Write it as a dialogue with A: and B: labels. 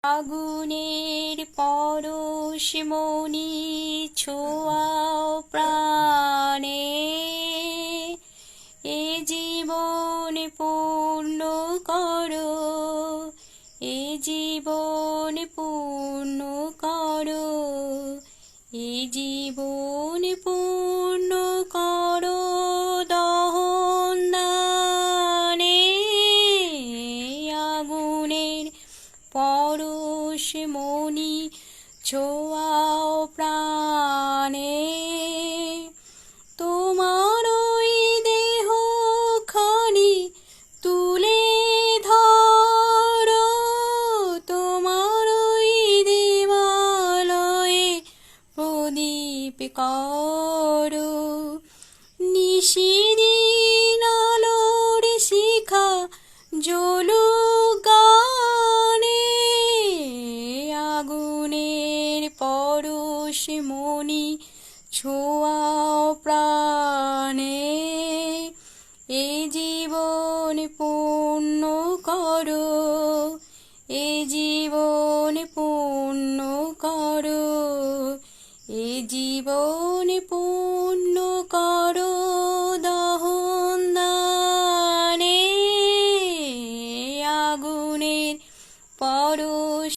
A: আগুনের পরশ মনি ছোঁয়াও প্রাণে, এ জীবন পূর্ণ করো, এ জীবন পূর্ণ করো, এ জীবন পূর্ণ করো দহন দানে। আগুনের পরশ মনি ছোঁয়াও প্রাণে, তোমার ওই দেহ খানি তুলে ধরো, তোমার ওই দেবালয়ে প্রদীপ করো। নিশিদিন আলোর শিখা জ্বলুক গানে, আগুনের পরশ মনি ছোঁয়াও প্রাণে, এ জীবন পূর্ণ করো, এ জীবন পূর্ণ করো, এ জীবন